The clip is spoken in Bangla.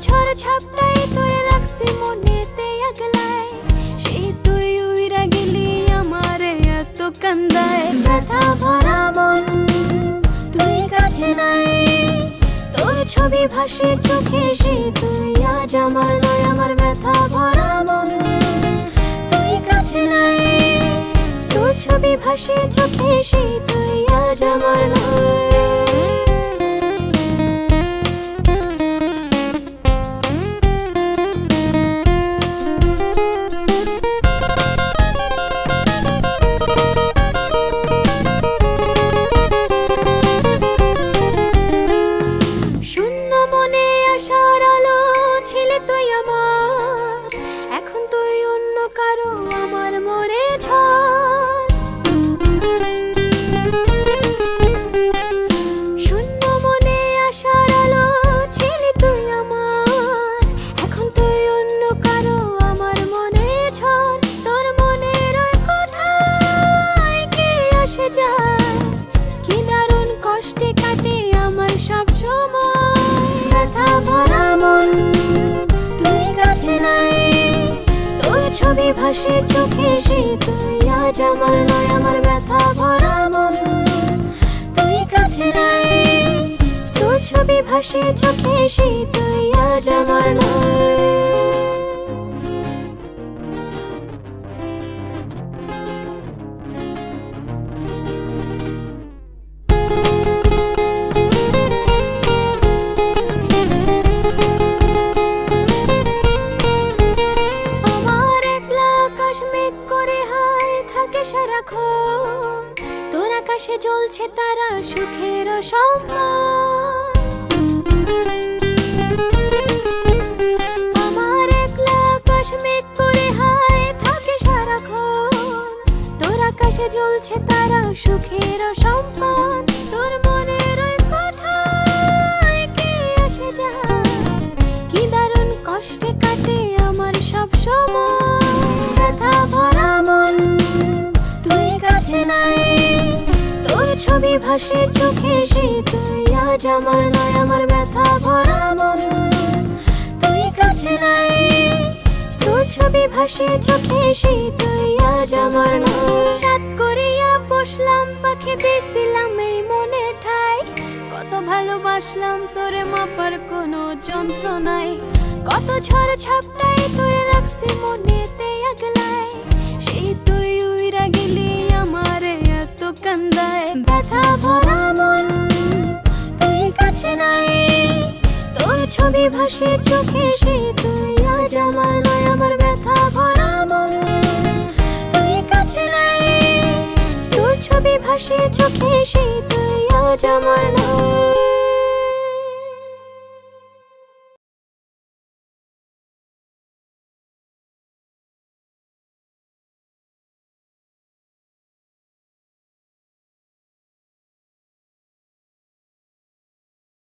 ঝড় ঝাপটাই তোরে রাখছি মনেতে আগলায়, সেই তুই উইরা গেলি আমারে এত কান্দায়। ব্যথা ভরা মন তুই কাছে নাই, তোর ছবি ভাসে চোখে, সেই তুই আজ আমার নয়। আমার ব্যথা ভরা মন তুই কাছে নাই, তোর ছবি ভাসে চোখে, সেই তুই আজ আমার নয়। শূন্য মনে আশার আলো ছিলে তুই আমার, এখন তুই অন্য কারো আমার মরে ঝড়। শূন্য মনে আশার আলো ছিলে তুই আমার, এখন তুই অন্য কারো আমার মনে ঝড়। তোর মনের ওই কোঠায় কে আসে যায়, কি দারুণ কষ্টে কাটে আমার সব সময়। ব্যথা ভরা মন তুই কাছে নাই, তোর ছবি ভাসে চোখে, সেই তুই আজ আমার নয়। আমার ব্যথা ভরা মন তুই কাছে নাই, তোর ছবি ভাসে চোখে, সেই তুই আজ আমার নয়। মেঘ করে হায় থাকে সারাক্ষণ, তোর আকাশে জ্বলছে তারা সুখের সম্মান। আমার একলা আকাশ মেঘ করে হায় থাকে সারাক্ষণ, তোর আকাশে জ্বলছে তারা সুখের সম্মান। তোর মনের ওই কোঠায় কে আসে যায়, কি দারুণ কষ্টে কাটে আমার সব সময়। ব্যথা ভরা মন তুই কাছে নাই, তোর ছবি ভাসে চোখে, সেই তুই আজ আমার নয়। আমার ব্যথা ভরা মন তুই কাছে নাই, তোর ছবি ভাসে চোখে, সেই তুই আজ আমার নয়। সাত করিয়া বসলাম পাখি দিয়েছিলাম এই মনে ঠাই, কত ভালোবাসলাম তোরে মাপার কোনো যন্ত্র নাই। কত ঝড় ঝাপটাই তোরে রাখছি মনেতে আগলায়, সেই তুই উইরা গেলি আমারে এত কান্দায়। ব্যথা ভরা মন তুই কাছে নাই, তোর ছবি ভাসে চোখে, সেই তুই আজ আমার নয়। আমার ব্যথা ভরা মন তুই কাছে নাই, তোর ছবি ভাসে চোখে, সেই তুই আজ আমার নয়।